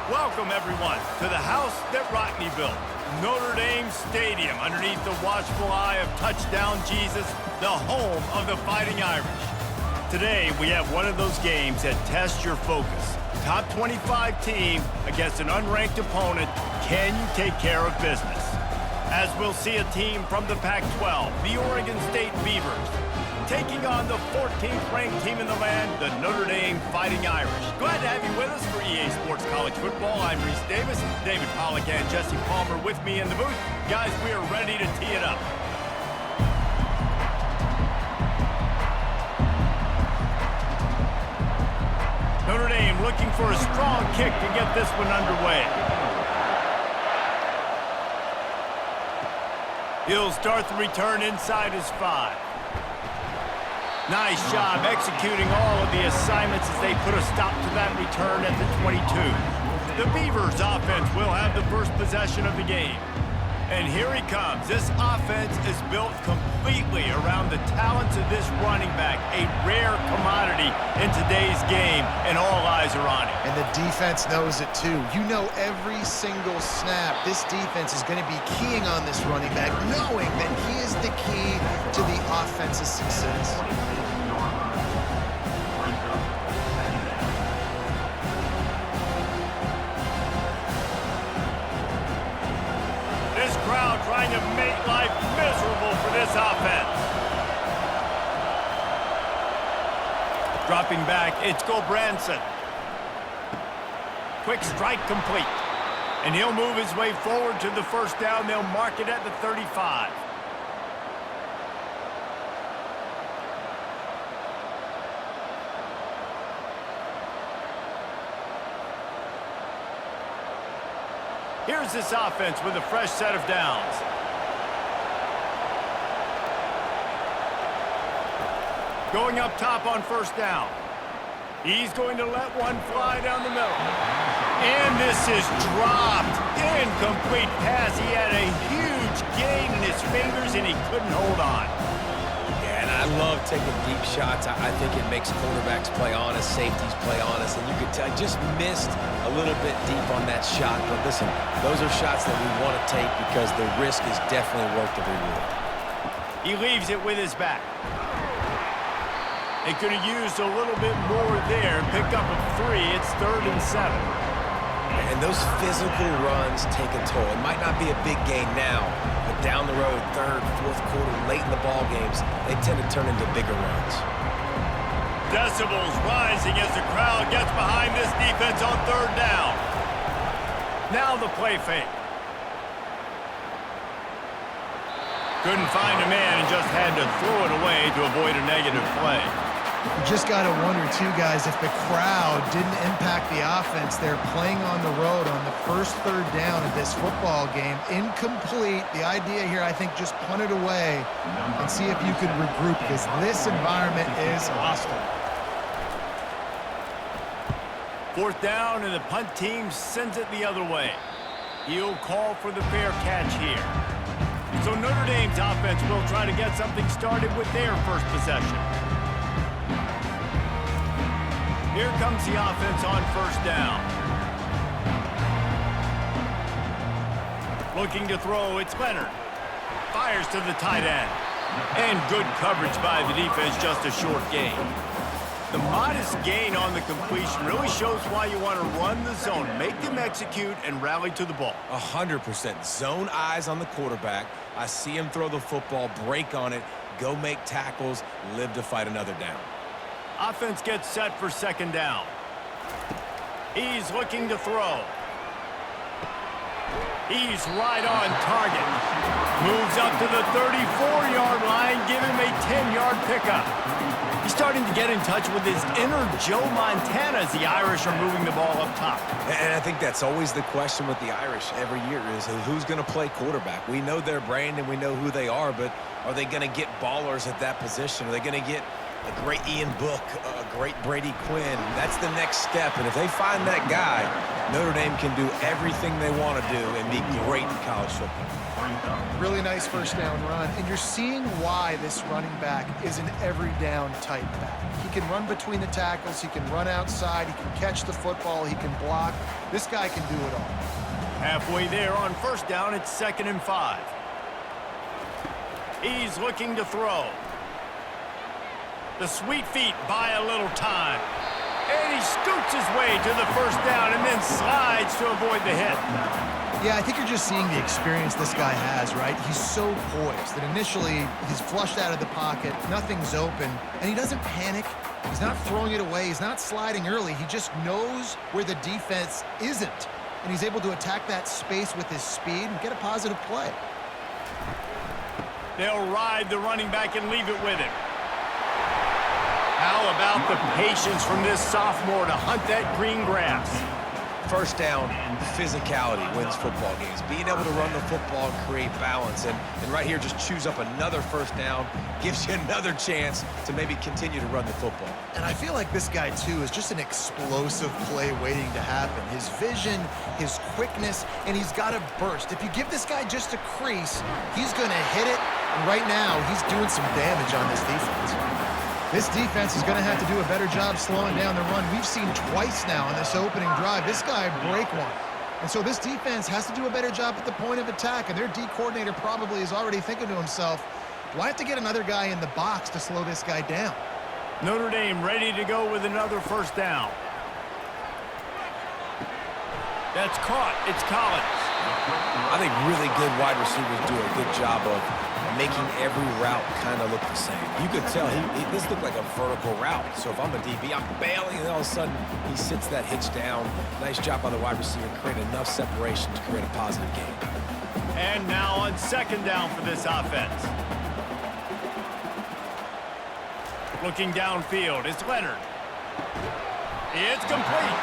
Welcome, everyone, to the house that Rodney built, Notre Dame Stadium, underneath the watchful eye of Touchdown Jesus, the home of the Fighting Irish. Today, we have one of those games that tests your focus. Top 25 team against an unranked opponent. Can you take care of business? As we'll see a team from the Pac-12, the Oregon State Beavers, taking on the 14th ranked team in the land, the Notre Dame Fighting Irish. Glad to have you with us for EA Sports College Football. I'm Reese Davis, David Pollack and Jesse Palmer with me in the booth. Guys, we are ready to tee it up. Notre Dame looking for a strong kick to get this one underway. He'll start the return inside his 5. Nice job executing all of the assignments as they put a stop to that return at the 22. The Beavers offense will have the first possession of the game. And here he comes. This offense is built completely around the talents of this running back, a rare commodity in today's game, and all eyes are on him. And the defense knows it too. You know every single snap, this defense is going to be keying on this running back, knowing that he is the key to the offense's success. This crowd trying to make life miserable for this offense. Dropping back, it's Gulbranson. Quick strike complete. And he'll move his way forward to the first down. They'll mark it at the 35. Here's this offense with a fresh set of downs. Going up top on first down. He's going to let one fly down the middle. And this is dropped. Incomplete pass. He had a huge gain in his fingers, and he couldn't hold on. I love taking deep shots. I think it makes quarterbacks play honest, safeties play honest, and you could tell I just missed a little bit deep on that shot. But listen, those are shots that we want to take because the risk is definitely worth the reward. He leaves it with his back. They could have used a little bit more there. Pick up a 3. It's 3rd and 7. And those physical runs take a toll. It might not be a big gain now, but down the road, 3rd, 4th quarter, late in the ball games, they tend to turn into bigger runs. Decibels rising as the crowd gets behind this defense on 3rd down. Now the play fake. Couldn't find a man and just had to throw it away to avoid a negative play. You just got to wonder, too, guys, if the crowd didn't impact the offense. They're playing on the road on the first 3rd down of this football game. Incomplete. The idea here, I think, just punt it away and see if you can regroup because this environment is hostile. 4th down, and the punt team sends it the other way. He'll call for the fair catch here. So Notre Dame's offense will try to get something started with their first possession. Here comes the offense on 1st down. Looking to throw, it's Leonard. Fires to the tight end. And good coverage by the defense, just a short gain. The modest gain on the completion really shows why you want to run the zone, make them execute, and rally to the ball. 100%. Zone eyes on the quarterback. I see him throw the football, break on it, go make tackles, live to fight another down. Offense gets set for 2nd down. He's looking to throw. He's right on target. Moves up to the 34-yard line, give him a 10-yard pickup. He's starting to get in touch with his inner Joe Montana as the Irish are moving the ball up top. And I think that's always the question with the Irish every year is who's going to play quarterback. We know their brand and we know who they are, but are they going to get ballers at that position? Are they going to get a great Ian Book, a great Brady Quinn. That's the next step, and if they find that guy, Notre Dame can do everything they want to do and be great in college football. Really nice first down run, and you're seeing why this running back is an every down type back. He can run between the tackles, he can run outside, he can catch the football, he can block. This guy can do it all. Halfway there on first down, it's 2nd and 5. He's looking to throw. The sweet feet buy a little time. And he scoots his way to the first down and then slides to avoid the hit. Yeah, I think you're just seeing the experience this guy has, right? He's so poised that initially he's flushed out of the pocket, nothing's open, and he doesn't panic. He's not throwing it away. He's not sliding early. He just knows where the defense isn't, and he's able to attack that space with his speed and get a positive play. They'll ride the running back and leave it with him. How about the patience from this sophomore to hunt that green grass? First down, physicality wins football games. Being able to run the football and create balance. And right here, just choose up another first down, gives you another chance to maybe continue to run the football. And I feel like this guy, too, is just an explosive play waiting to happen. His vision, his quickness, and he's got a burst. If you give this guy just a crease, he's going to hit it. And right now, he's doing some damage on this defense. This defense is going to have to do a better job slowing down the run. We've seen twice now on this opening drive. This guy break one. And so this defense has to do a better job at the point of attack. And their D coordinator probably is already thinking to himself, do I have to get another guy in the box to slow this guy down? Notre Dame ready to go with another first down. That's caught. It's Collins. I think really good wide receivers do a good job of making every route kind of look the same. You could tell this looked like a vertical route. So if I'm a DB, I'm bailing, and all of a sudden he sits that hitch down. Nice job by the wide receiver, create enough separation to create a positive gain. And now on 2nd down for this offense. Looking downfield, it's Leonard. It's complete.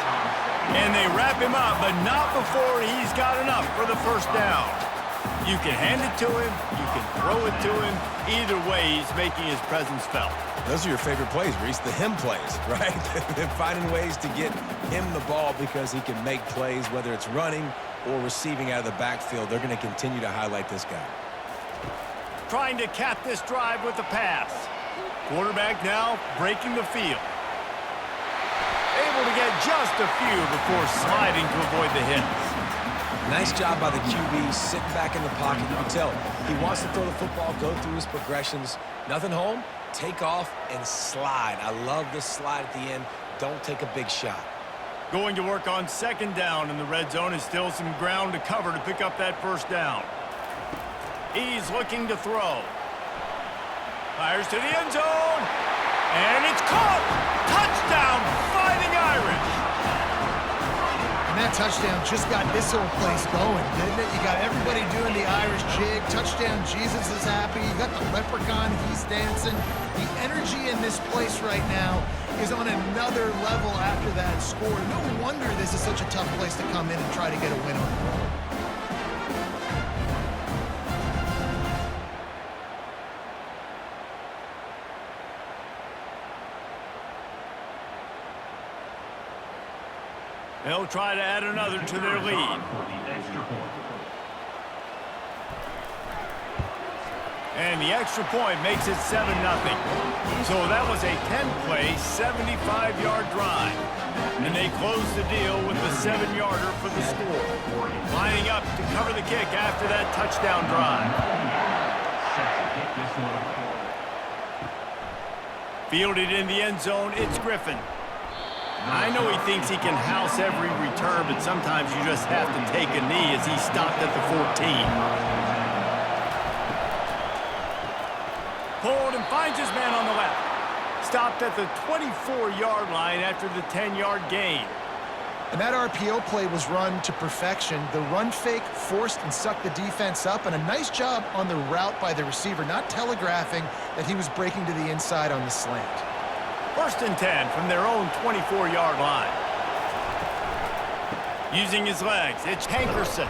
And they wrap him up, but not before he's got enough for the first down. You can hand it to him, you can throw it to him. Either way, he's making his presence felt. Those are your favorite plays, Reese, the him plays, right? They're finding ways to get him the ball because he can make plays, whether it's running or receiving out of the backfield. They're going to continue to highlight this guy. Trying to cap this drive with a pass. Quarterback now breaking the field. Able to get just a few before sliding to avoid the hits. Nice job by the QB, sitting back in the pocket. You can tell he wants to throw the football, go through his progressions. Nothing home, take off, and slide. I love the slide at the end. Don't take a big shot. Going to work on 2nd down, and the red zone is still some ground to cover to pick up that first down. He's looking to throw. Fires to the end zone, and it's caught! Touchdown, Fighting Irish! And that touchdown just got this whole place going, didn't it? You got everybody doing the Irish jig. Touchdown, Jesus is happy. You got the leprechaun, he's dancing. The energy in this place right now is on another level after that score. No wonder this is such a tough place to come in and try to get a win on the road. They'll try to add another to their lead. And the extra point makes it 7-0. So that was a 10-play, 75-yard drive. And they close the deal with the 7-yarder for the score. Lining up to cover the kick after that touchdown drive. Fielded in the end zone, it's Griffin. I know he thinks he can house every return, but sometimes you just have to take a knee as he stopped at the 14. Pulled and finds his man on the left. Stopped at the 24-yard line after the 10-yard gain. And that RPO play was run to perfection. The run fake forced and sucked the defense up, and a nice job on the route by the receiver, not telegraphing that he was breaking to the inside on the slant. 1st and 10 from their own 24-yard line. Using his legs, it's Hankerson.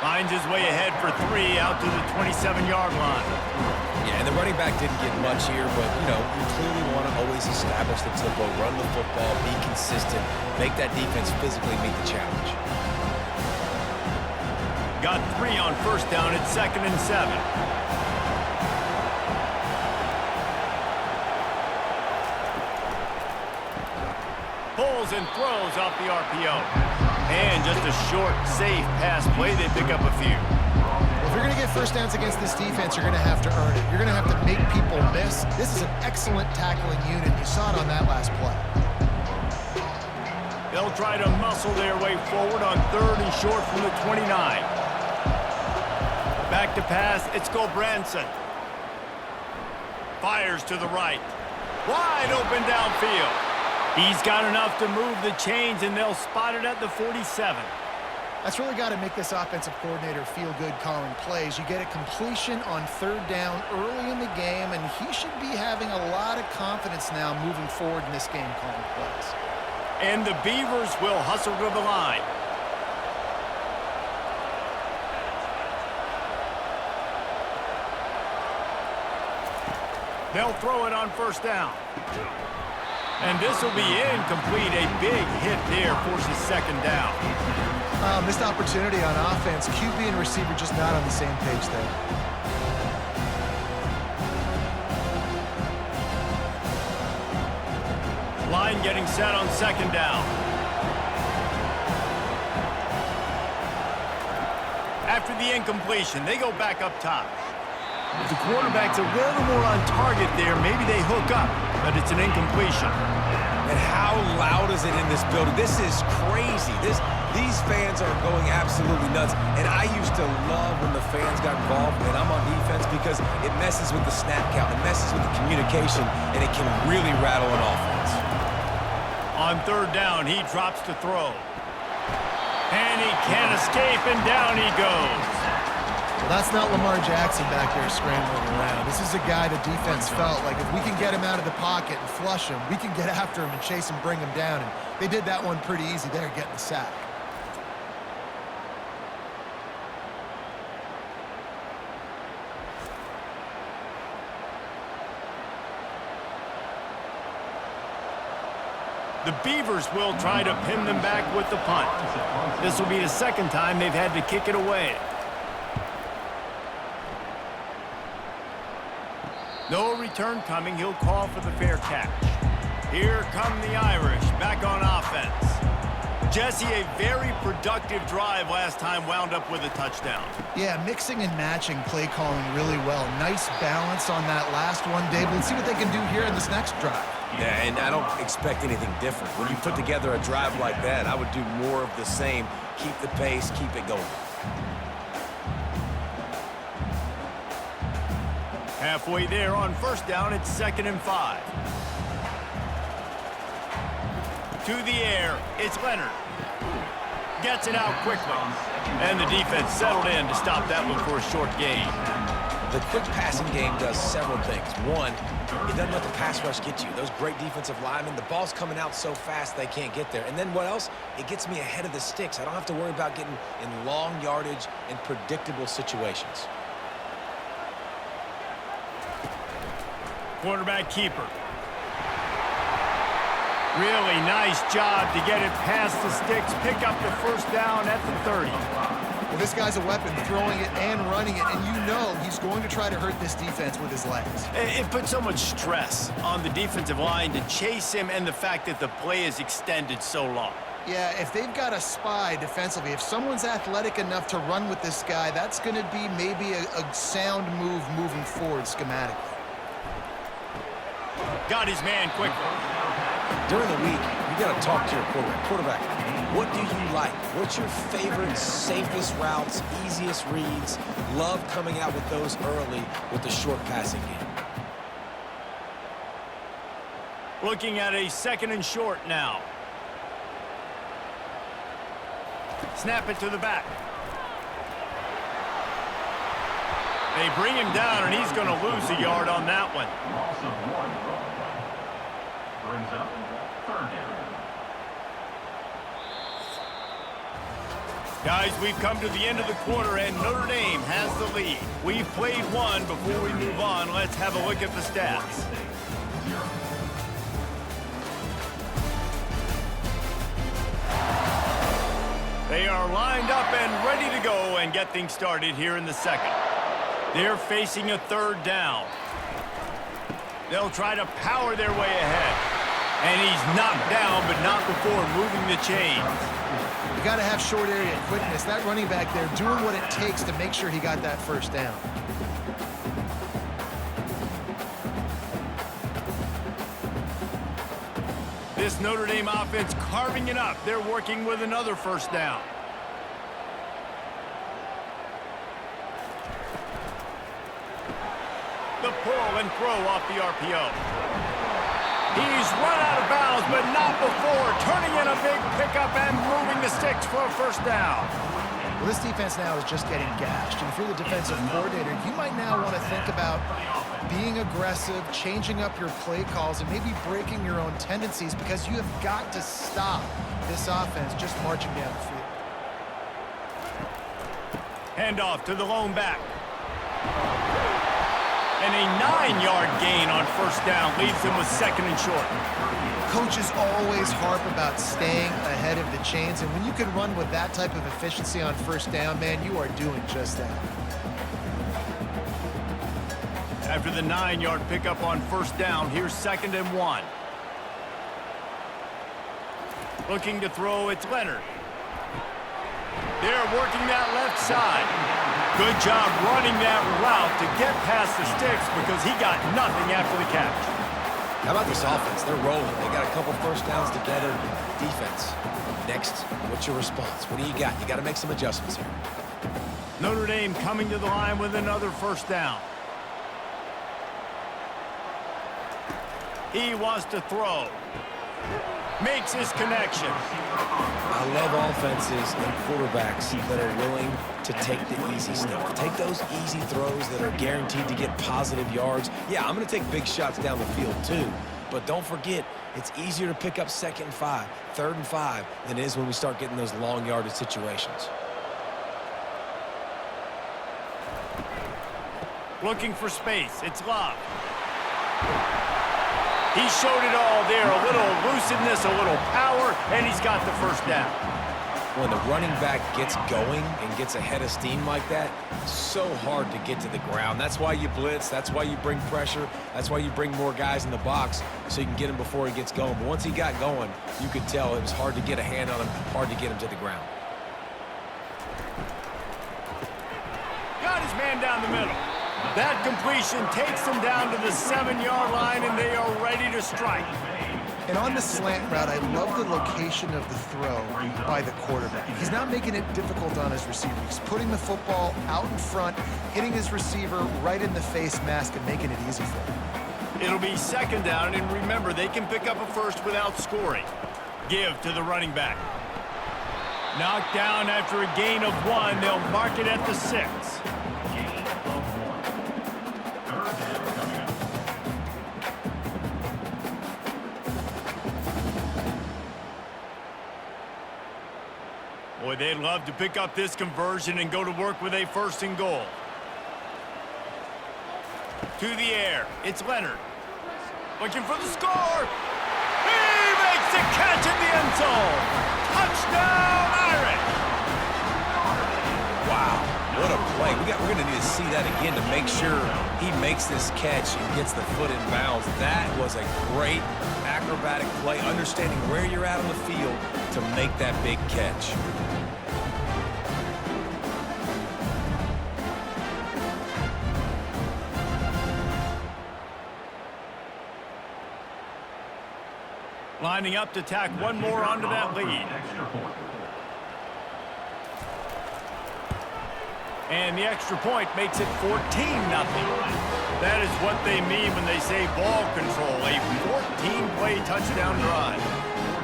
Finds his way ahead for 3 out to the 27-yard line. Yeah, and the running back didn't get much here, but, you know, you clearly want to always establish the tempo, run the football, be consistent, make that defense physically meet the challenge. Got 3 on first down at 2nd and 7. Pulls and throws off the RPO. And just a short, safe pass play. They pick up a few. If you're going to get first downs against this defense, you're going to have to earn it. You're going to have to make people miss. This is an excellent tackling unit. You saw it on that last play. They'll try to muscle their way forward on 3rd and short from the 29. Back to pass. It's Branson. Fires to the right. Wide open downfield. He's got enough to move the chains, and they'll spot it at the 47. That's really got to make this offensive coordinator feel good calling plays. You get a completion on 3rd down early in the game, and he should be having a lot of confidence now moving forward in this game calling plays. And the Beavers will hustle to the line. They'll throw it on 1st down. And this will be incomplete. A big hit there forces 2nd down. Missed opportunity on offense. QB and receiver just not on the same page there. Line getting set on 2nd down. After the incompletion, they go back up top. If the quarterback's a little more on target there, maybe they hook up, but it's an incompletion. And how loud is it in this building? This is crazy. These fans are going absolutely nuts. And I used to love when the fans got involved and I'm on defense because it messes with the snap count, it messes with the communication, and it can really rattle an offense. On 3rd down, he drops to throw. And he can't escape, and down he goes. Well, that's not Lamar Jackson back there scrambling around. This is a guy the defense felt like if we can get him out of the pocket and flush him, we can get after him and chase him, bring him down. And they did that one pretty easy there, getting the sack. The Beavers will try to pin them back with the punt. This will be the 2nd time they've had to kick it away. No return coming. He'll call for the fair catch. Here come the Irish back on offense. Jesse, a very productive drive last time wound up with a touchdown. Yeah, mixing and matching play calling really well. Nice balance on that last one, Dave. Let's see what they can do here in this next drive. Yeah, and I don't expect anything different. When you put together a drive like that, I would do more of the same. Keep the pace, keep it going. Halfway there on 1st down, it's 2nd and 5. To the air, it's Leonard. Gets it out quickly. And the defense settled in to stop that one for a short gain. The quick passing game does several things. One, it doesn't let the pass rush get you. Those great defensive linemen, the ball's coming out so fast they can't get there. And then what else? It gets me ahead of the sticks. I don't have to worry about getting in long yardage and predictable situations. Quarterback keeper. Really nice job to get it past the sticks, pick up the 1st down at the 30. Well, this guy's a weapon, throwing it and running it, and you know he's going to try to hurt this defense with his legs. It puts so much stress on the defensive line to chase him and the fact that the play is extended so long. Yeah, if they've got a spy defensively, if someone's athletic enough to run with this guy, that's going to be maybe a sound move moving forward schematically. Got his man quickly. During the week, you got to talk to your quarterback. What do you like? What's your favorite, safest routes, easiest reads? Love coming out with those early with the short passing game. Looking at a 2nd and short now. Snap it to the back. They bring him down, and he's going to lose a yard on that one. Brings up 3rd down. Guys, we've come to the end of the quarter, and Notre Dame has the lead. We've played one. Before we move on, let's have a look at the stats. They are lined up and ready to go and get things started here in the second. They're facing a third down. They'll try to power their way ahead. And he's knocked down, but not before moving the chains. You got to have short area quickness. That running back there doing what it takes to make sure he got that first down. This Notre Dame offense carving it up. They're working with another first down. The pull and throw off the RPO. He's run out of bounds, but not before turning in a big pickup and moving the sticks for a first down. Well, this defense now is just getting gashed. And if you're the defensive coordinator, you might now want to think about being aggressive, changing up your play calls, and maybe breaking your own tendencies, because you have got to stop this offense just marching down the field. Handoff to the lone back. And a 9-yard gain on first down leaves them with second and short. Coaches always harp about staying ahead of the chains, and when you can run with that type of efficiency on first down, man, you are doing just that. After the 9-yard pickup on first down, here's 2nd and 1. Looking to throw, it's Leonard. They're working that left side. Good job running that route to get past the sticks, because he got nothing after the catch. How about this offense? They're rolling. They got a couple first downs together. Defense. Next, what's your response? What do you got? You got to make some adjustments here. Notre Dame coming to the line with another first down. He wants to throw. Makes his connection. I love offenses and quarterbacks that are willing to take the easy stuff. Take those easy throws that are guaranteed to get positive yards. Yeah, I'm going to take big shots down the field too. But don't forget, it's easier to pick up 2nd and 5, 3rd and 5 than it is when we start getting those long yardage situations. Looking for space. It's Love. He showed it all there. A little elusiveness, a little power, and he's got the first down. When the running back gets going and gets ahead of steam like that, it's so hard to get to the ground. That's why you blitz. That's why you bring pressure. That's why you bring more guys in the box so you can get him before he gets going. But once he got going, you could tell it was hard to get a hand on him, hard to get him to the ground. Got his man down the middle. That completion takes them down to the 7-yard line, and they are ready to strike. And on the slant route, I love the location of the throw by the quarterback. He's not making it difficult on his receiver. He's putting the football out in front, hitting his receiver right in the face mask and making it easy for him. It'll be 2nd down, and remember, they can pick up a first without scoring. Give to the running back. Knocked down after a gain of 1. They'll mark it at the 6. Boy, they'd love to pick up this conversion and go to work with a 1st and goal. To the air, it's Leonard. Looking for the score. He makes the catch in the end zone. Touchdown, Irish. Wow, what a play. We're going to need to see that again to make sure he makes this catch and gets the foot in bounds. That was a great acrobatic play, understanding where you're at on the field to make that big catch. Lining up to tack one more onto that lead. And the extra point makes it 14-0. That is what they mean when they say ball control, a 14-play touchdown drive.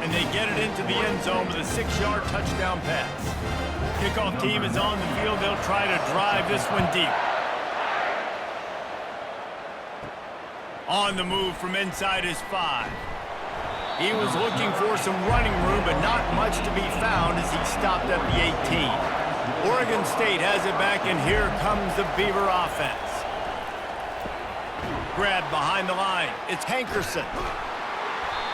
And they get it into the end zone with a 6-yard touchdown pass. Kickoff team is on the field. They'll try to drive this one deep. On the move from inside his 5. He was looking for some running room, but not much to be found as he stopped at the 18. Oregon State has it back, and here comes the Beaver offense. Grab behind the line. It's Hankerson.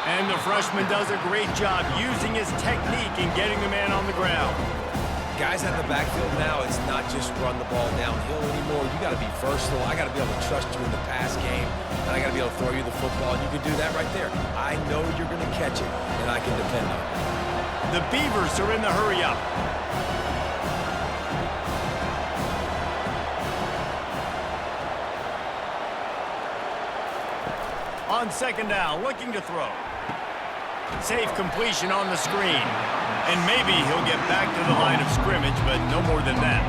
And the freshman does a great job using his technique and getting the man on the ground. Guys at the backfield now, it's not just run the ball downhill anymore. You got to be versatile. I got to be able to trust you in the pass game, and I got to be able to throw you the football, and you can do that right there. I know you're going to catch it, and I can depend on it. The Beavers are in the hurry-up. On second down, looking to throw. Safe completion on the screen. And maybe he'll get back to the line of scrimmage, but no more than that.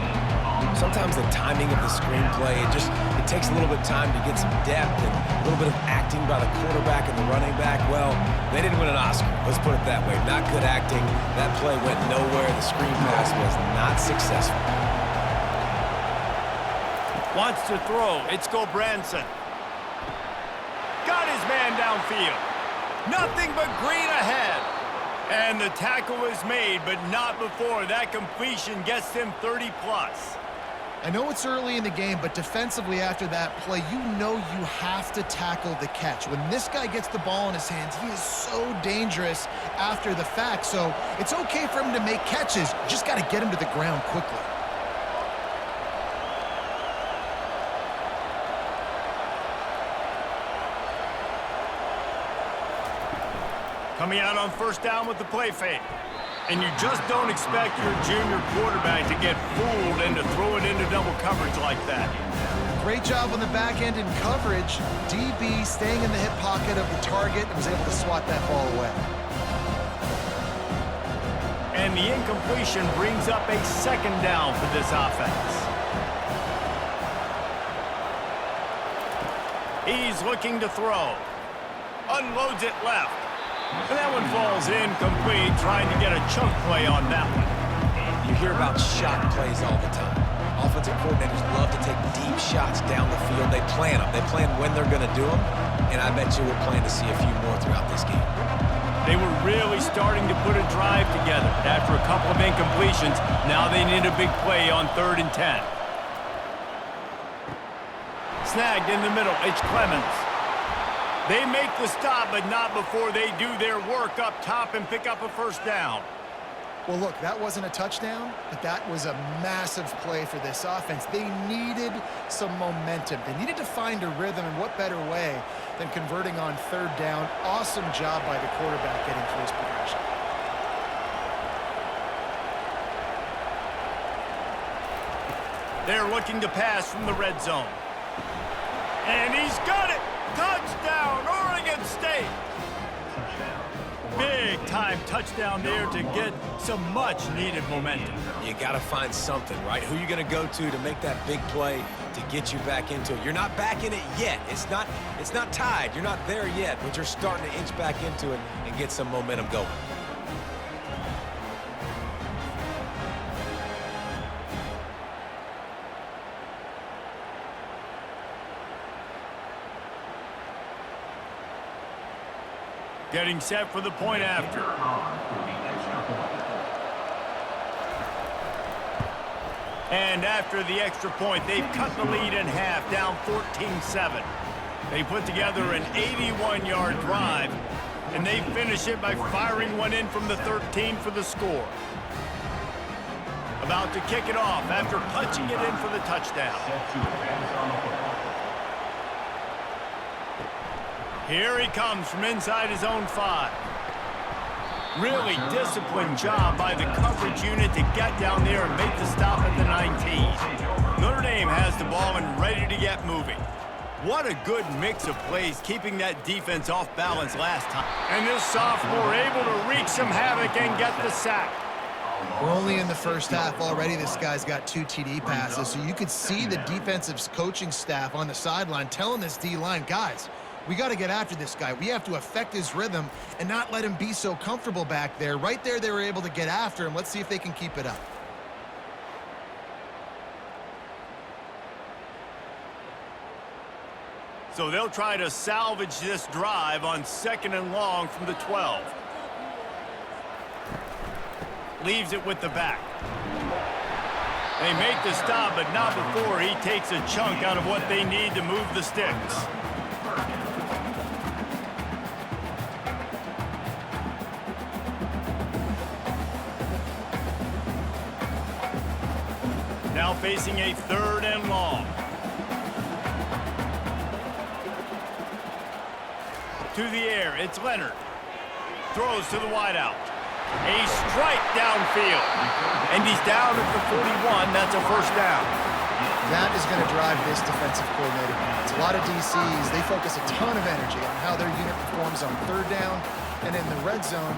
Sometimes the timing of the screenplay, it takes a little bit of time to get some depth and a little bit of acting by the quarterback and the running back. Well, they didn't win an Oscar. Let's put it that way. Not good acting. That play went nowhere. The screen pass was not successful. Wants to throw. It's Gobranson. Got his man downfield. Nothing but green ahead. And the tackle was made, but not before that completion gets him 30-plus. I know it's early in the game, but defensively after that play, you know you have to tackle the catch. When this guy gets the ball in his hands, he is so dangerous after the fact. So it's okay for him to make catches. You just got to get him to the ground quickly. Coming out on first down with the play fake. And you just don't expect your junior quarterback to get fooled and to throw it into double coverage like that. Great job on the back end in coverage. DB staying in the hip pocket of the target and was able to swat that ball away. And the incompletion brings up a second down for this offense. He's looking to throw. Unloads it left. And that one falls incomplete, trying to get a chunk play on that one. You hear about shot plays all the time. Offensive coordinators love to take deep shots down the field. They plan them. They plan when they're going to do them. And I bet you we'll plan to see a few more throughout this game. They were really starting to put a drive together. After a couple of incompletions, now they need a big play on 3rd and 10. Snagged in the middle. It's Clemens. They make the stop, but not before they do their work up top and pick up a first down. Well, look, that wasn't a touchdown, but that was a massive play for this offense. They needed some momentum. They needed to find a rhythm, and what better way than converting on 3rd down. Awesome job by the quarterback getting through his progression. They're looking to pass from the red zone. And he's got it! Touchdown, Oregon State! Big-time touchdown there to get some much-needed momentum. You got to find something, right? Who you going to go to make that big play to get you back into it? You're not back in it yet. It's not tied. You're not there yet, but you're starting to inch back into it and get some momentum going. Getting set for the point after. And after the extra point, they've cut the lead in half, down 14-7. They put together an 81-yard drive, and they finish it by firing one in from the 13 for the score. About to kick it off after punching it in for the touchdown. Here he comes from inside his own 5. Really disciplined job by the coverage unit to get down there and make the stop at the 19. Notre Dame has the ball and ready to get moving. What a good mix of plays, keeping that defense off balance last time. And this sophomore able to wreak some havoc and get the sack. We're only in the first half already. This guy's got 2 TD passes, so you could see the defensive coaching staff on the sideline telling this D-line, guys, we got to get after this guy. We have to affect his rhythm and not let him be so comfortable back there. Right there, they were able to get after him. Let's see if they can keep it up. So they'll try to salvage this drive on 2nd and long from the 12. Leaves it with the back. They make the stop, but not before he takes a chunk out of what they need to move the sticks. Now facing a 3rd and long. To the air, it's Leonard. Throws to the wideout. A strike downfield. And he's down at the 41. That's a 1st down. That is going to drive this defensive coordinator nuts. A lot of DCs, they focus a ton of energy on how their unit performs on 3rd down and in the red zone.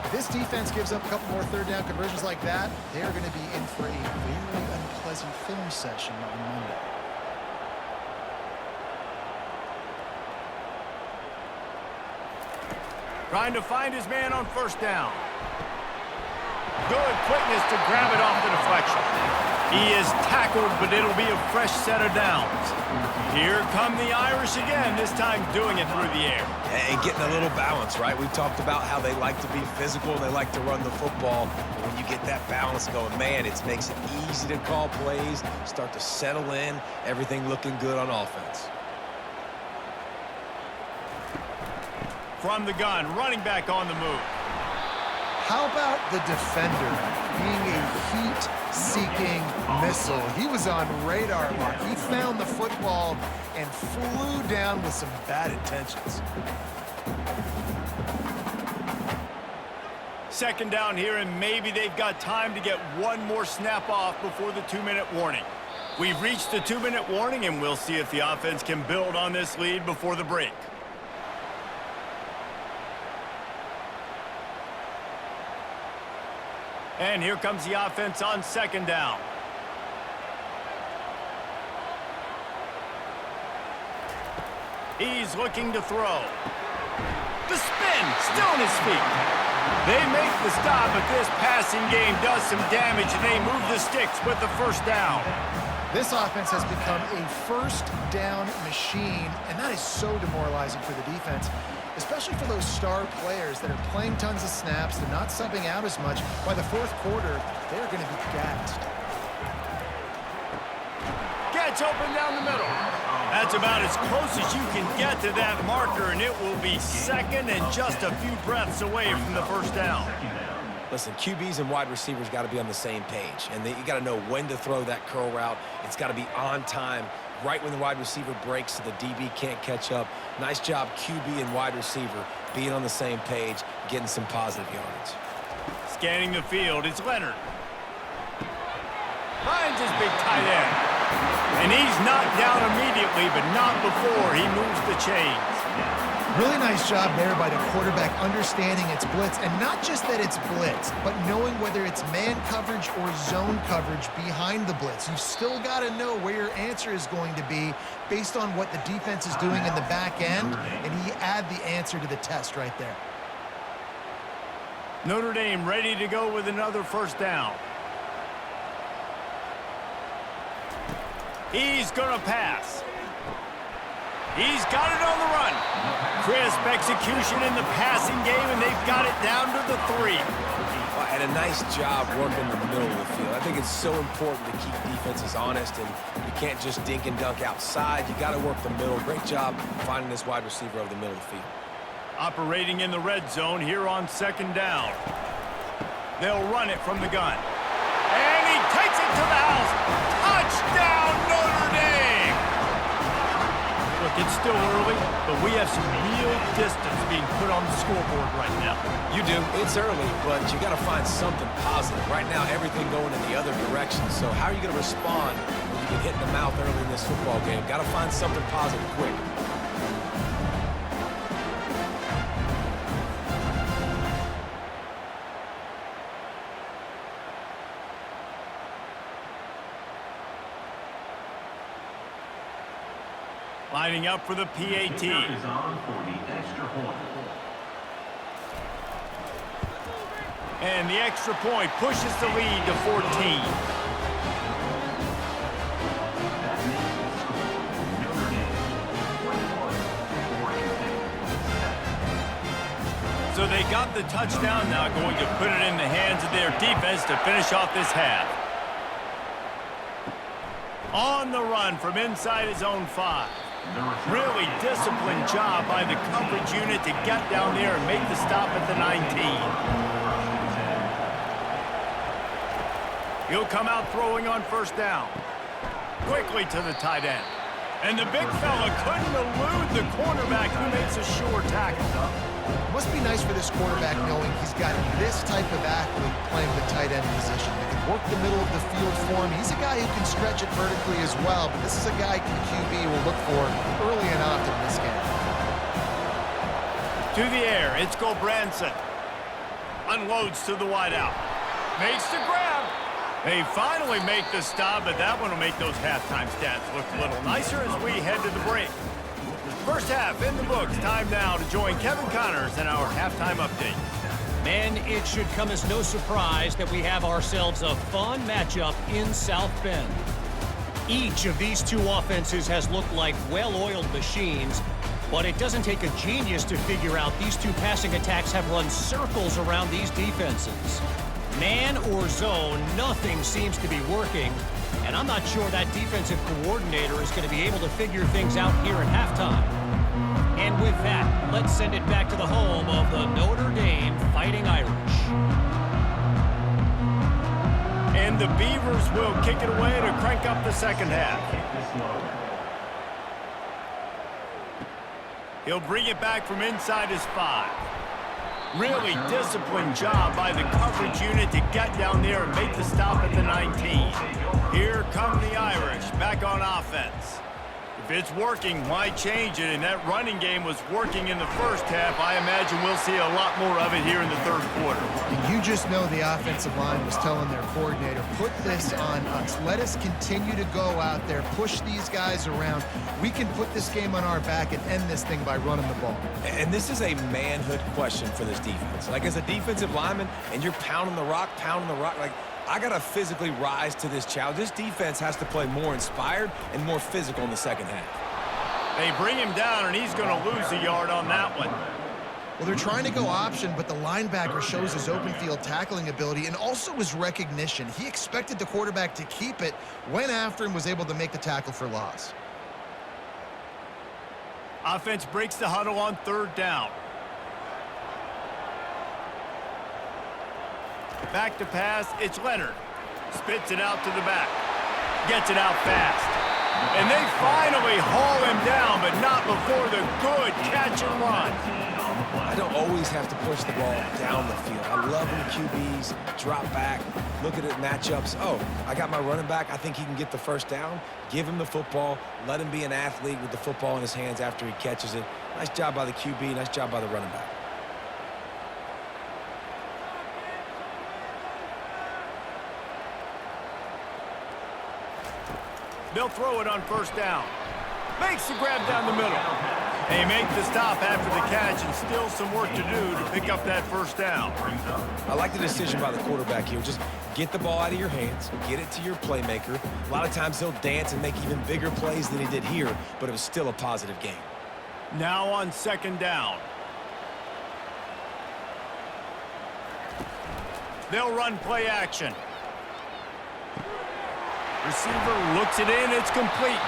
If this defense gives up a couple more 3rd down conversions like that, they are going to be in for a very unpleasant film session on Monday. Trying to find his man on 1st down. Good quickness to grab it off the deflection. He is tackled, but it'll be a fresh set of downs. Here come the Irish again, this time doing it through the air. And getting a little balance, right? We've talked about how they like to be physical and they like to run the football. But when you get that balance going, man, it makes it easy to call plays, start to settle in, everything looking good on offense. From the gun, running back on the move. How about the defender being a heat-seeking missile? He was on radar lock. He found the football and flew down with some bad intentions. 2nd down here, and maybe they've got time to get one more snap off before the 2-minute warning. We've reached the 2-minute warning, and we'll see if the offense can build on this lead before the break. And here comes the offense on 2nd down. He's looking to throw. The spin, still on his feet. They make the stop, but this passing game does some damage, and they move the sticks with the 1st down. This offense has become a 1st down machine, and that is so demoralizing for the defense, especially for those star players that are playing tons of snaps. They're not subbing out as much. By the 4th quarter, they're going to be gassed. Gets open down the middle. That's about as close as you can get to that marker, and it will be 2nd and just a few breaths away from the 1st down. Listen, QBs and wide receivers got to be on the same page, and you got to know when to throw that curl route. It's got to be on time, right when the wide receiver breaks so the DB can't catch up. Nice job, QB and wide receiver, being on the same page, getting some positive yardage. Scanning the field, it's Leonard. Finds his big tight end. And he's knocked down immediately, but not before he moves the chains. Really nice job there by the quarterback understanding it's blitz, and not just that it's blitz, but knowing whether it's man coverage or zone coverage behind the blitz. You've still got to know where your answer is going to be based on what the defense is doing in the back end, and he add the answer to the test right there. Notre Dame ready to go with another 1st down. He's going to pass. He's got it on the run. Crisp execution in the passing game, and they've got it down to the 3. And a nice job working the middle of the field. I think it's so important to keep defenses honest, and you can't just dink and dunk outside. You got to work the middle. Great job finding this wide receiver over the middle of the field. Operating in the red zone here on 2nd down. They'll run it from the gun. And he takes it to the house. Touchdown, Notre Dame! Look, it's still early, but we have some real distance being put on the scoreboard right now. You do. It's early, but you got to find something positive. Right now, everything going in the other direction. So how are you going to respond when you get hit in the mouth early in this football game? Got to find something positive quick. Lining up for the PAT. And the extra point pushes the lead to 14. they got the touchdown, now going to put it in the hands of their defense to finish off this half. On the run from inside his own 5. Really disciplined job by the coverage unit to get down there and make the stop at the 19. He'll come out throwing on first down. Quickly to the tight end. And the big fella couldn't elude the cornerback who makes a sure tackle. It must be nice for this quarterback knowing he's got this type of athlete playing the tight end position. They can work the middle of the field for him. He's a guy who can stretch it vertically as well, but this is a guy the QB will look for early and often in this game. To the air, it's Branson. Unloads to the wideout. Makes the grab. They finally make the stop, but that one will make those halftime stats look a little nicer as we head to the break. First half in the books. Time now to join Kevin Connors in our halftime update. Men, it should come as no surprise that we have ourselves a fun matchup in South Bend. Each of these two offenses has looked like well-oiled machines, but it doesn't take a genius to figure out these two passing attacks have run circles around these defenses. Man or zone, nothing seems to be working, and I'm not sure that defensive coordinator is going to be able to figure things out here at halftime. And with that, let's send it back to the home of the Notre Dame Fighting Irish. And the Beavers will kick it away to crank up the second half. He'll bring it back from inside his 5. Really disciplined job by the coverage unit to get down there and make the stop at the 19. Here come the Irish back on offense. If it's working, why change it? And that running game was working in the first half. I imagine we'll see a lot more of it here in the third quarter. And you just know the offensive line was telling their coordinator, put this on us. Let us continue to go out there, push these guys around. We can put this game on our back and end this thing by running the ball. And this is a manhood question for this defense. Like, as a defensive lineman, and you're pounding the rock, like, I got to physically rise to this challenge. This defense has to play more inspired and more physical in the second half. They bring him down, and he's going to lose a yard on that one. Well, they're trying to go option, but the linebacker shows his open field tackling ability and also his recognition. He expected the quarterback to keep it, went after him, was able to make the tackle for loss. Offense breaks the huddle on third down. Back to pass, it's Leonard. Spits it out to the back. Gets it out fast. And they finally haul him down, but not before the good catch and run. I don't always have to push the ball down the field. I love when QBs drop back, look at it matchups. Oh, I got my running back. I think he can get the first down. Give him the football. Let him be an athlete with the football in his hands after he catches it. Nice job by the QB. Nice job by the running back. They'll throw it on first down. Makes the grab down the middle. They make the stop after the catch, and still some work to do to pick up that first down. I like the decision by the quarterback here. Just get the ball out of your hands, get it to your playmaker. A lot of times he'll dance and make even bigger plays than he did here, but it was still a positive game. Now on second down. They'll run play action. Receiver looks it in, it's complete.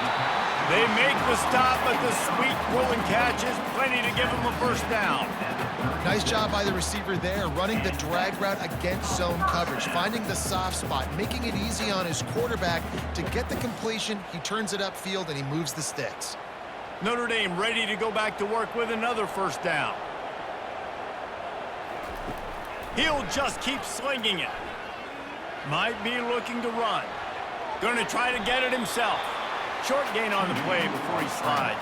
They make the stop, but the sweet rolling catch is plenty to give them a first down. Nice job by the receiver there, running the drag route against zone coverage, finding the soft spot, making it easy on his quarterback to get the completion. He turns it upfield, and he moves the sticks. Notre Dame ready to go back to work with another first down. He'll just keep slinging it. Might be looking to run. Going to try to get it himself. Short gain on the play before he slides.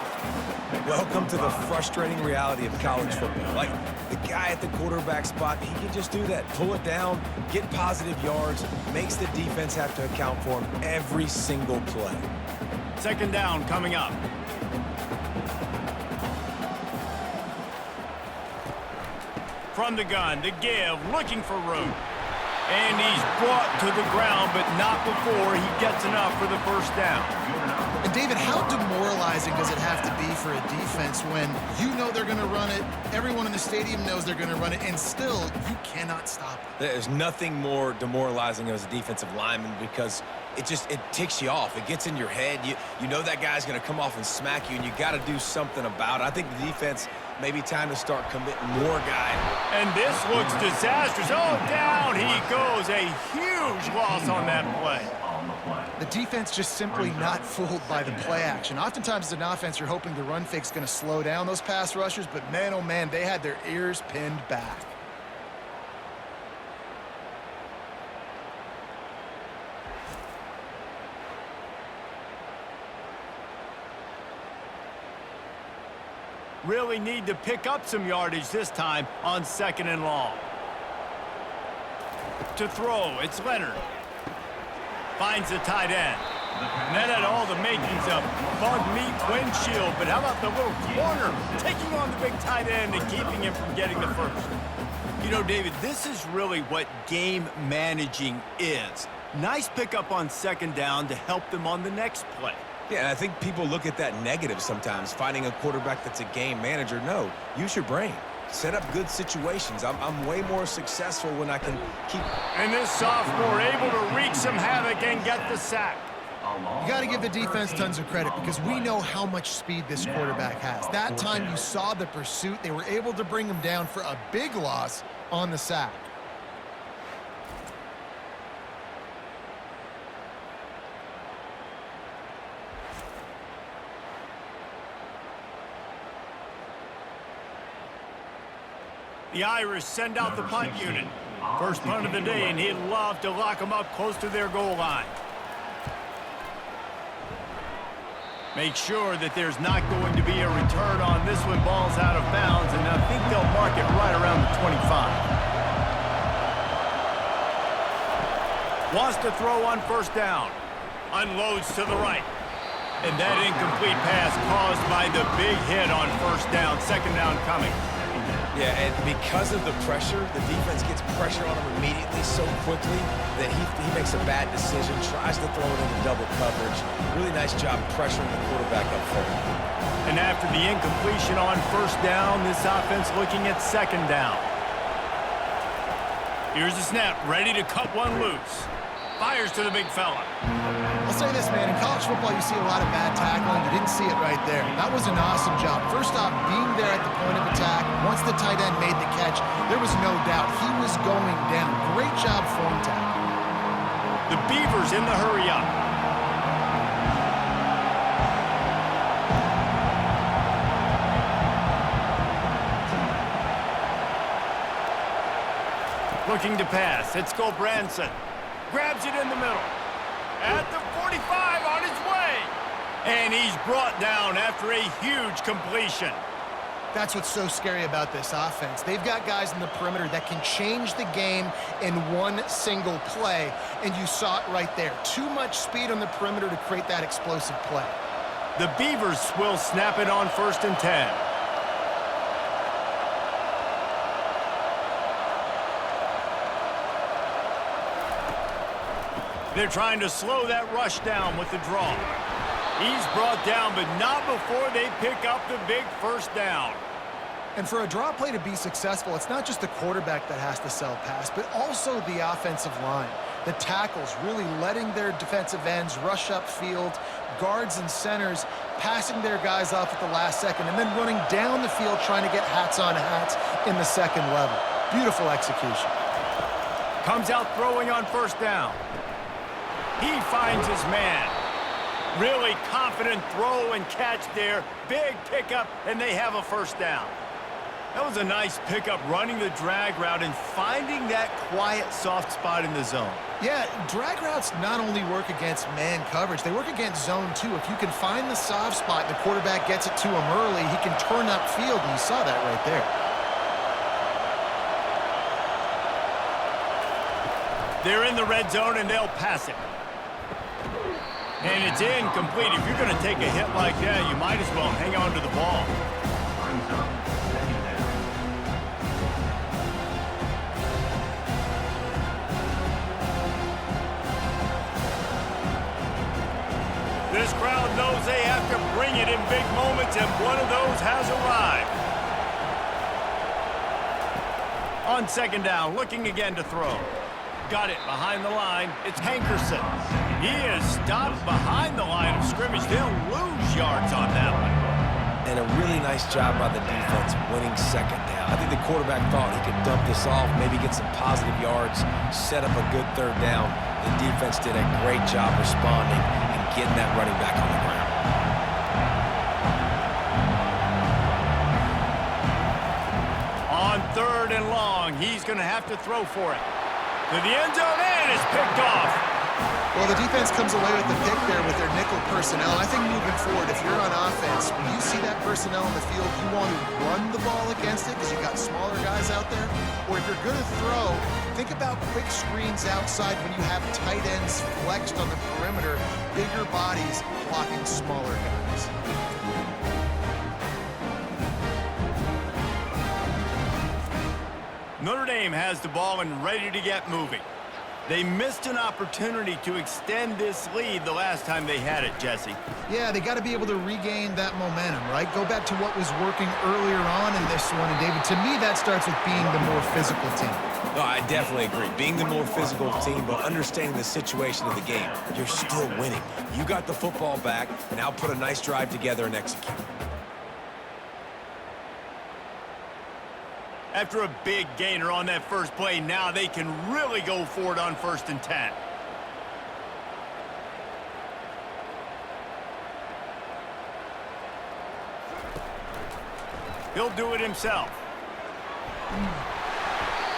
Welcome to the frustrating reality of college football. Like, the guy at the quarterback spot, he can just do that. Pull it down, get positive yards, makes the defense have to account for him every single play. Second down coming up. From the gun, the give, looking for room. And he's brought to the ground, but not before he gets enough for the first down. And David, how demoralizing does it have to be for a defense when you know they're going to run it, everyone in the stadium knows they're going to run it, and still you cannot stop it? There's nothing more demoralizing as a defensive lineman because it ticks you off. It gets in your head. You know that guy's going to come off and smack you, and you got to do something about it. I think the defense maybe time to start committing more guys. And this looks disastrous. Oh, down he goes. A huge loss on that play. The defense just simply not fooled by the play action. Oftentimes as an offense, you're hoping the run fake's going to slow down those pass rushers, but man, oh man, they had their ears pinned back. Really need to pick up some yardage this time on 2nd and long. To throw, it's Leonard. Finds the tight end. And that had all the makings of bug meat windshield, but how about the little corner taking on the big tight end and keeping him from getting the first? You know, David, this is really what game managing is. Nice pickup on 2nd down to help them on the next play. Yeah, and I think people look at that negative sometimes, finding a quarterback that's a game manager. No, use your brain. Set up good situations. I'm way more successful when I can keep... And this sophomore able to wreak some havoc and get the sack. You got to give the defense tons of credit because we know how much speed this quarterback has. That time you saw the pursuit. They were able to bring him down for a big loss on the sack. The Irish send out the punt unit. First punt of the day, and he'd love to lock them up close to their goal line. Make sure that there's not going to be a return on this one. Ball's out of bounds, and I think they'll mark it right around the 25. Wants to throw on 1st down. Unloads to the right. And that incomplete pass caused by the big hit on 1st down. 2nd down coming. Yeah, and because of the pressure, the defense gets pressure on him immediately so quickly that he makes a bad decision, tries to throw it into double coverage. Really nice job pressuring the quarterback up front. And after the incompletion on 1st down, this offense looking at 2nd down. Here's the snap, ready to cut one loose. Fires to the big fella. I'll say this, man. In college football, you see a lot of bad tackling. You didn't see it right there. That was an awesome job. First off, being there at the point of attack. Once the tight end made the catch, there was no doubt he was going down. Great job form tackle. The Beavers in the hurry up. Looking to pass. It's Gulbranson. Grabs it in the middle. At the 45 on his way. And he's brought down after a huge completion. That's what's so scary about this offense. They've got guys in the perimeter that can change the game in one single play, and you saw it right there. Too much speed on the perimeter to create that explosive play. The Beavers will snap it on 1st and 10. They're trying to slow that rush down with the draw. He's brought down, but not before they pick up the big 1st down. And for a draw play to be successful, it's not just the quarterback that has to sell pass, but also the offensive line. The tackles really letting their defensive ends rush upfield, guards and centers passing their guys off at the last second, and then running down the field trying to get hats on hats in the 2nd level. Beautiful execution. Comes out throwing on 1st down. He finds his man. Really confident throw and catch there. Big pickup, and they have a 1st down. That was a nice pickup, running the drag route and finding that quiet, soft spot in the zone. Yeah, drag routes not only work against man coverage, they work against zone too. If you can find the soft spot and the quarterback gets it to him early, he can turn upfield, and you saw that right there. They're in the red zone, and they'll pass it. And it's incomplete. If you're going to take a hit like that, you might as well hang on to the ball. This crowd of those they have to bring it in big moments, and one of those has arrived. On second down, looking again to throw. Got it behind the line. It's Hankerson. He is stopped behind the line of scrimmage. They'll lose yards on that one. And a really nice job by the defense winning second down. I think the quarterback thought he could dump this off, maybe get some positive yards, set up a good third down. The defense did a great job responding and getting that running back on the ground. On third and long, he's going to have to throw for it. To the end zone, and it's picked off. Well, the defense comes away with the pick there with their nickel personnel. I think moving forward, if you're on offense, when you see that personnel in the field, you want to run the ball against it because you've got smaller guys out there. Or if you're going to throw, think about quick screens outside when you have tight ends flexed on the perimeter, bigger bodies blocking smaller guys. Notre Dame has the ball and ready to get moving. They missed an opportunity to extend this lead the last time they had it, Jesse. Yeah, they got to be able to regain that momentum, right? Go back to what was working earlier on in this one. And, David, to me, that starts with being the more physical team. No, I definitely agree. Being the more physical team, but understanding the situation of the game. You're still winning. You got the football back, now put a nice drive together and execute. After a big gainer on that first play, now they can really go for it on 1st and 10. He'll do it himself.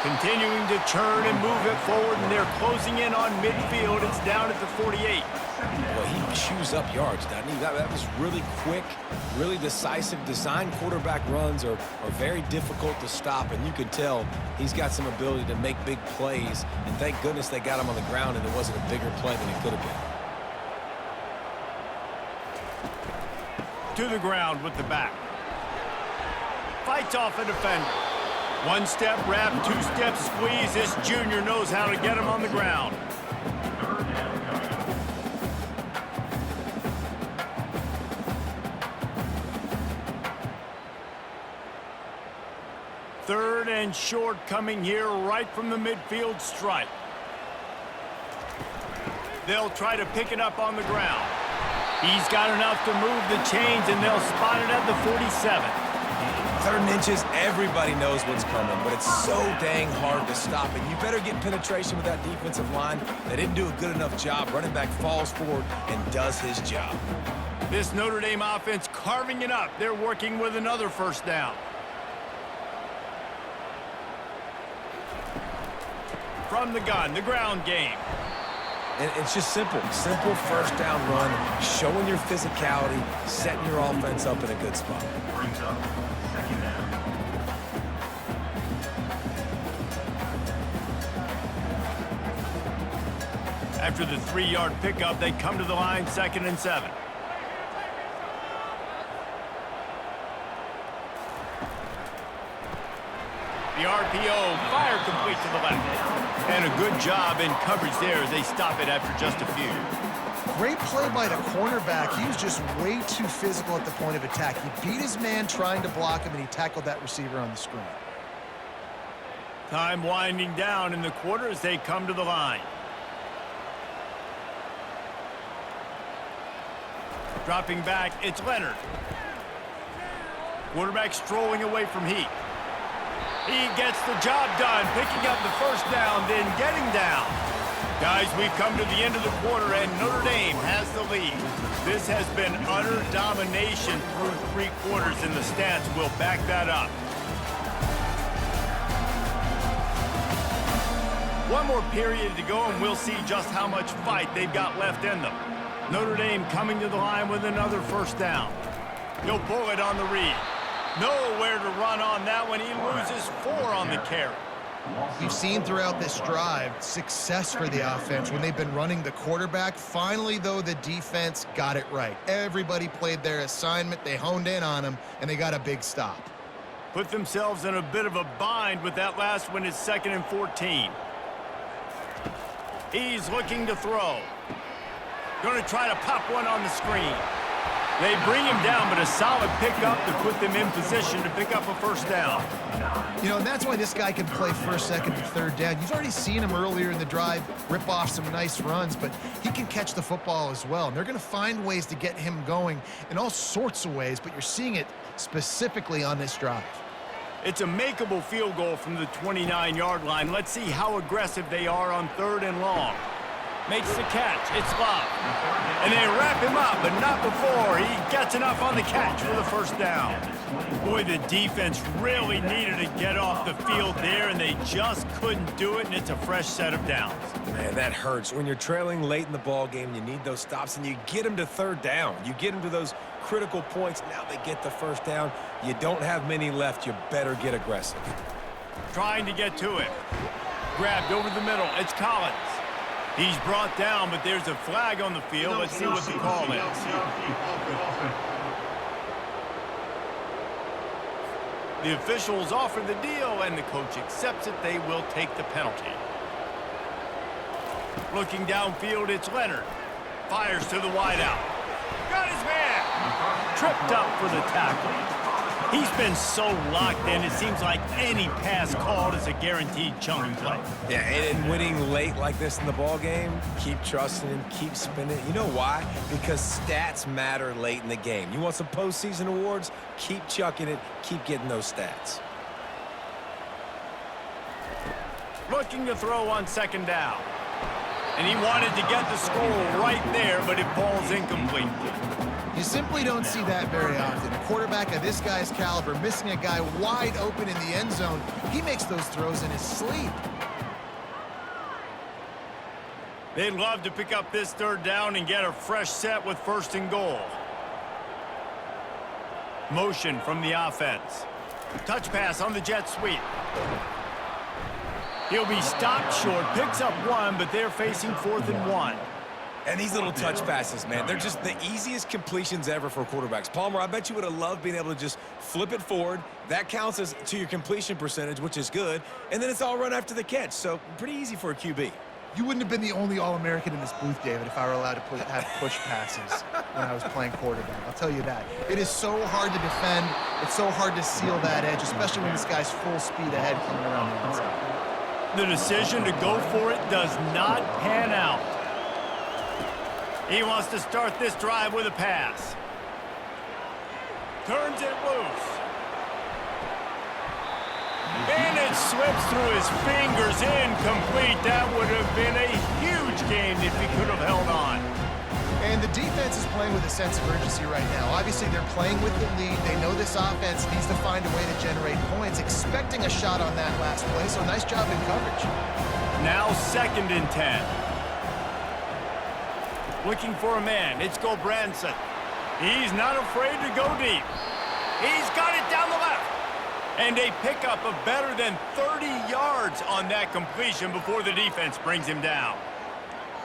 Continuing to churn and move it forward, and they're closing in on midfield. It's down at the 48. Well, he chews up yards, doesn't he? That was really quick, really decisive. Design quarterback runs are very difficult to stop, and you can tell he's got some ability to make big plays. And thank goodness they got him on the ground and it wasn't a bigger play than it could have been. To the ground with the back. Fights off a defender. One step wrap, two step squeeze. This junior knows how to get him on the ground. Third and short coming here right from the midfield stripe. They'll try to pick it up on the ground. He's got enough to move the chains, and they'll spot it at the 47. 3rd and inches, everybody knows what's coming, but it's so dang hard to stop it. You better get penetration with that defensive line. They didn't do a good enough job. Running back falls forward and does his job. This Notre Dame offense carving it up. They're working with another 1st down. From the gun, the ground game. And it's just simple 1st down run, showing your physicality, setting your offense up in a good spot. Brings up 2nd down. After the 3-yard pickup, they come to the line 2nd and 7. The RPO, fire complete to the left. And a good job in coverage there as they stop it after just a few. Great play by the cornerback. He was just way too physical at the point of attack. He beat his man trying to block him, and he tackled that receiver on the screen. Time winding down in the quarter as they come to the line. Dropping back, it's Leonard. Quarterback strolling away from Heat. He gets the job done, picking up the 1st down, then getting down. Guys, we've come to the end of the quarter, and Notre Dame has the lead. This has been utter domination through 3 quarters, and the stats will back that up. One more period to go, and we'll see just how much fight they've got left in them. Notre Dame coming to the line with another 1st down. He'll pull it on the read. Nowhere to run on that one. He loses 4 on the carry. You've seen throughout this drive success for the offense when they've been running the quarterback. Finally, though, the defense got it right. Everybody played their assignment. They honed in on him, and they got a big stop. Put themselves in a bit of a bind with that last one. It's 2nd and 14. He's looking to throw. Going to try to pop one on the screen. They bring him down, but a solid pickup to put them in position to pick up a first down. You know, and that's why this guy can play first, second, and third down. You've already seen him earlier in the drive rip off some nice runs, but he can catch the football as well. And they're going to find ways to get him going in all sorts of ways, but you're seeing it specifically on this drive. It's a makeable field goal from the 29-yard line. Let's see how aggressive they are on 3rd and long. Makes the catch. It's Love. And they wrap him up, but not before he gets enough on the catch for the first down. Boy, the defense really needed to get off the field there, and they just couldn't do it, and it's a fresh set of downs. Man, that hurts. When you're trailing late in the ball game, you need those stops, and you get them to 3rd down. You get them to those critical points. Now they get the first down. You don't have many left. You better get aggressive. Trying to get to it. Grabbed over the middle. It's Collins. He's brought down, but there's a flag on the field. Let's see what the call is. The officials offer the deal, and the coach accepts it. They will take the penalty. Looking downfield, it's Leonard. Fires to the wideout. Got his man. Tripped up for the tackle. He's been so locked in, it seems like any pass called is a guaranteed chunk play. Yeah, and winning late like this in the ball game, keep trusting him, keep spinning. You know why? Because stats matter late in the game. You want some postseason awards? Keep chucking it, keep getting those stats. Looking to throw on 2nd down. And he wanted to get the score right there, but it falls incomplete. You simply don't see that very often. A quarterback of this guy's caliber missing a guy wide open in the end zone. He makes those throws in his sleep. They'd love to pick up this 3rd down and get a fresh set with 1st and goal. Motion from the offense. Touch pass on the jet sweep. He'll be stopped short, picks up 1, but they're facing 4th and 1. And these little touch passes, man, they're just the easiest completions ever for quarterbacks. Palmer, I bet you would have loved being able to just flip it forward. That counts as to your completion percentage, which is good. And then it's all run after the catch, so pretty easy for a QB. You wouldn't have been the only All-American in this booth, David, if I were allowed to have push passes when I was playing quarterback. I'll tell you that. It is so hard to defend. It's so hard to seal that edge, especially when this guy's full speed ahead coming around the outside. The decision to go for it does not pan out. He wants to start this drive with a pass. Turns it loose. And it slips through his fingers, incomplete. That would have been a huge game if he could have held on. And the defense is playing with a sense of urgency right now. Obviously, they're playing with the lead. They know this offense needs to find a way to generate points, expecting a shot on that last play, so nice job in coverage. Now 2nd and 10. Looking for a man. It's Gulbranson. He's not afraid to go deep. He's got it down the left. And a pickup of better than 30 yards on that completion before the defense brings him down.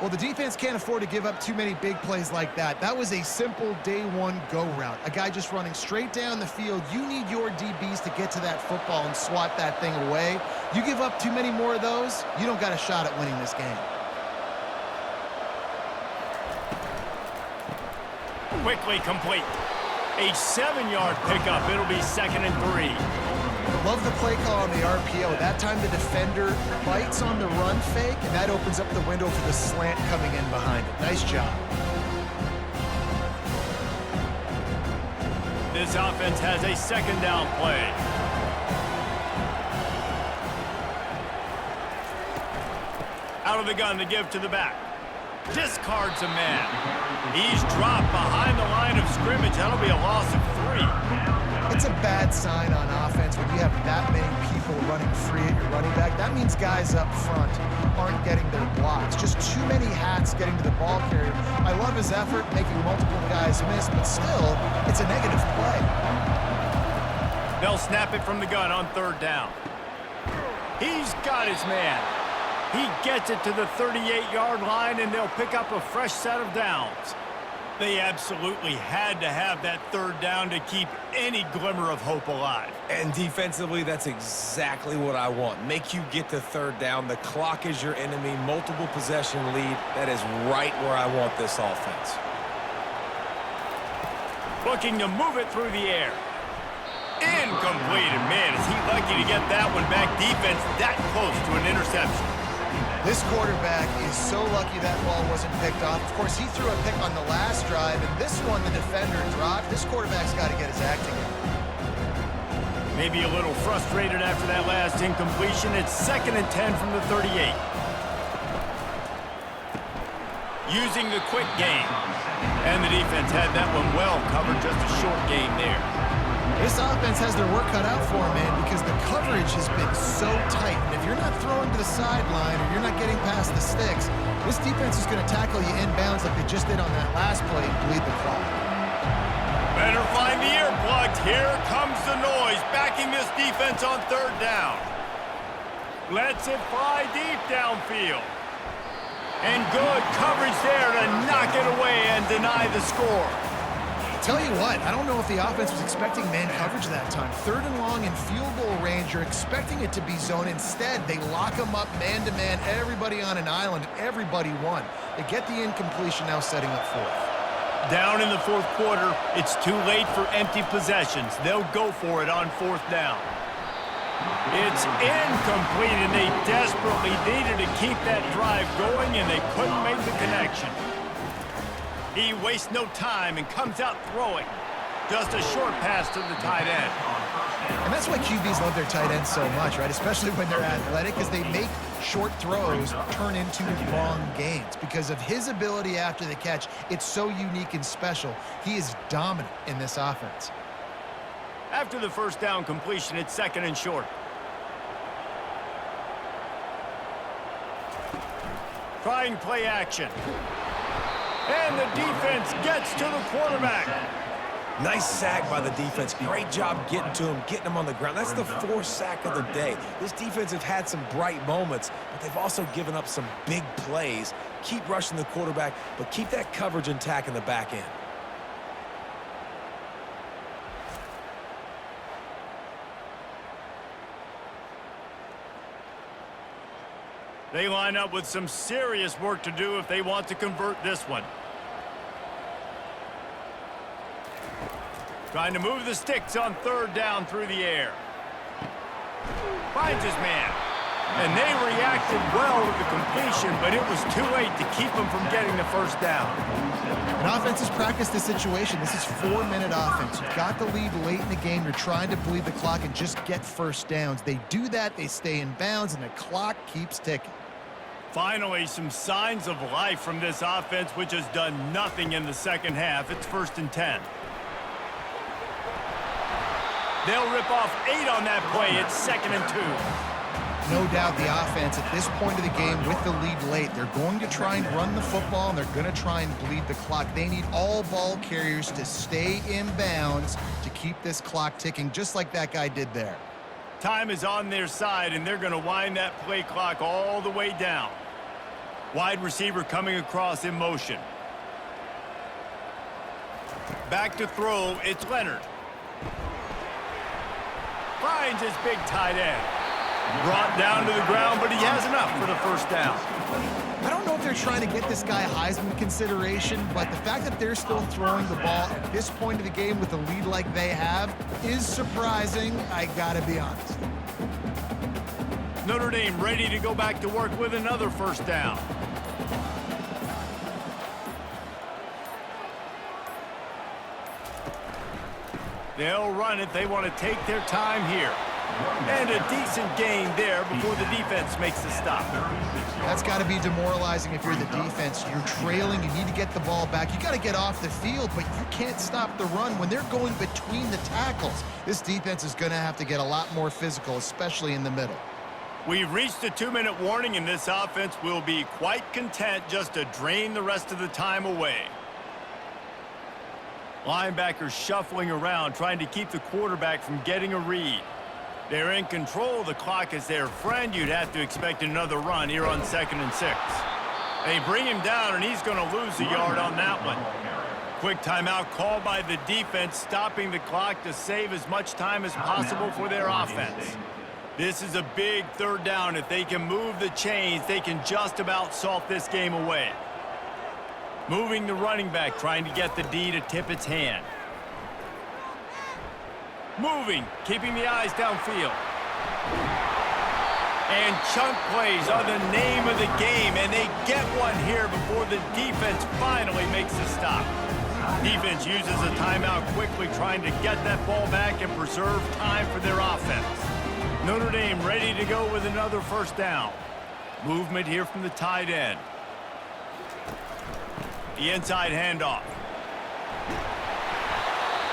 Well, the defense can't afford to give up too many big plays like that. That was a simple day one go route. A guy just running straight down the field. You need your DBs to get to that football and swat that thing away. You give up too many more of those, you don't got a shot at winning this game. Quickly complete. A 7-yard pickup. It'll be 2nd and 3. Love the play call on the RPO. That time the defender bites on the run fake, and that opens up the window for the slant coming in behind it. Nice job. This offense has a 2nd down play. Out of the gun to give to the back. Discards a man. He's dropped behind the line of scrimmage. That'll be a loss of 3. It's a bad sign on offense when you have that many people running free at your running back. That means guys up front aren't getting their blocks. Just too many hats getting to the ball carrier. I love his effort, making multiple guys miss, but still, it's a negative play. They'll snap it from the gun on 3rd down. He's got his man. He gets it to the 38-yard line, and they'll pick up a fresh set of downs. They absolutely had to have that 3rd down to keep any glimmer of hope alive. And defensively, that's exactly what I want. Make you get to 3rd down. The clock is your enemy. Multiple possession lead. That is right where I want this offense. Looking to move it through the air. Incomplete. And man, is he lucky to get that one back. Defense that close to an interception. This quarterback is so lucky that ball wasn't picked off. Of course, he threw a pick on the last drive, and this one the defender dropped. This quarterback's got to get his act together. Maybe a little frustrated after that last incompletion. It's 2nd and 10 from the 38. Using the quick game. And the defense had that one well covered, just a short game there. This offense has their work cut out for them, man, because the coverage has been so tight. And if you're not throwing to the sideline or you're not getting past the sticks, this defense is going to tackle you inbounds like they just did on that last play and bleed the clock. Better find the earplugs. Here comes the noise, backing this defense on 3rd down. Lets it fly deep downfield. And good coverage there to knock it away and deny the score. Tell you what, I don't know if the offense was expecting man coverage that time. 3rd and long in field goal range, you're expecting it to be zone. Instead, they lock them up man-to-man, everybody on an island, everybody won. They get the incompletion, now setting up 4th. Down in the 4th quarter, it's too late for empty possessions. They'll go for it on 4th down. It's incomplete, and they desperately needed to keep that drive going, and they couldn't make the connection. He wastes no time and comes out throwing. Just a short pass to the tight end. And that's why QBs love their tight ends so much, right? Especially when they're athletic, because they make short throws turn into long gains. Because of his ability after the catch, it's so unique and special. He is dominant in this offense. After the 1st down completion, it's 2nd and short. Trying play action. And the defense gets to the quarterback. Nice sack by the defense. Great job getting to him, getting him on the ground. That's the 4th sack of the day. This defense have had some bright moments, but they've also given up some big plays. Keep rushing the quarterback, but keep that coverage intact in the back end. They line up with some serious work to do if they want to convert this one. Trying to move the sticks on 3rd down through the air. Finds his man. And they reacted well with the completion, but it was too late to keep them from getting the 1st down. An offense has practiced this situation. This is 4-minute offense. You've got the lead late in the game. You're trying to bleed the clock and just get 1st downs. They do that, they stay in bounds, and the clock keeps ticking. Finally, some signs of life from this offense, which has done nothing in the 2nd half. It's 1st and 10. They'll rip off 8 on that play. It's 2nd and 2. No doubt the offense at this point of the game with the lead late, they're going to try and run the football, and they're going to try and bleed the clock. They need all ball carriers to stay in bounds to keep this clock ticking, just like that guy did there. Time is on their side, and they're going to wind that play clock all the way down. Wide receiver coming across in motion. Back to throw, it's Leonard. Finds his big tight end. Brought down to the ground, but he has enough for the 1st down. I don't know if they're trying to get this guy Heisman consideration, but the fact that they're still throwing the ball at this point of the game with a lead like they have is surprising, I gotta be honest. Notre Dame ready to go back to work with another 1st down. They'll run it. They want to take their time here. And a decent gain there before the defense makes the stop. That's got to be demoralizing if you're the defense. You're trailing. You need to get the ball back. You got to get off the field, but you can't stop the run when they're going between the tackles. This defense is going to have to get a lot more physical, especially in the middle. We've reached a 2-minute warning, and this offense will be quite content just to drain the rest of the time away. Linebackers shuffling around, trying to keep the quarterback from getting a read. They're in control. The clock is their friend. You'd have to expect another run here on 2nd and 6. They bring him down, and he's going to lose a yard on that one. Quick timeout called by the defense, stopping the clock to save as much time as possible for their offense. This is a big 3rd down. If they can move the chains, they can just about salt this game away. Moving the running back, trying to get the D to tip its hand. Moving, keeping the eyes downfield. And chunk plays are the name of the game, and they get one here before the defense finally makes a stop. Defense uses a timeout quickly, trying to get that ball back and preserve time for their offense. Notre Dame ready to go with another first down. Movement here from the tight end. The inside handoff.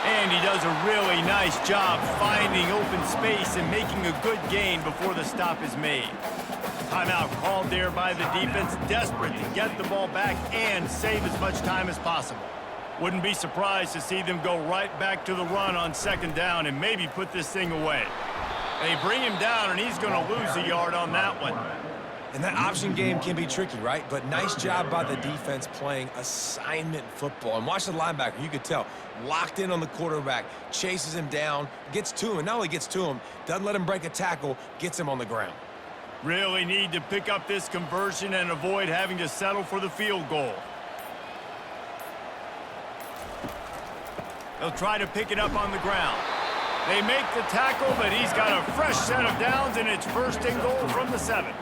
And he does a really nice job finding open space and making a good gain before the stop is made. Timeout called there by the defense, desperate to get the ball back and save as much time as possible. Wouldn't be surprised to see them go right back to the run on second down and maybe put this thing away. They bring him down, and he's going to lose a yard on that one. And that option game can be tricky, right? But nice job by the defense playing assignment football. And watch the linebacker. You could tell. Locked in on the quarterback. Chases him down. Gets to him. And not only gets to him, doesn't let him break a tackle. Gets him on the ground. Really need to pick up this conversion and avoid having to settle for the field goal. They'll try to pick it up on the ground. They make the tackle, but he's got a fresh set of downs, and it's first and goal from the 7.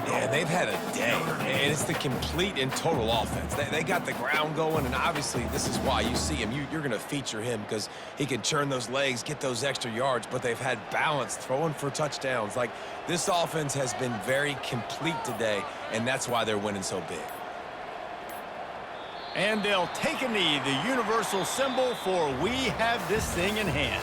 Yeah, they've had a day, and it's the complete and total offense. They got the ground going, and obviously this is why you see him. You're going to feature him because he can churn those legs, get those extra yards, but they've had balance, throwing for touchdowns. Like, this offense has been very complete today, and that's why they're winning so big. And they'll take a knee, the universal symbol for we have this thing in hand.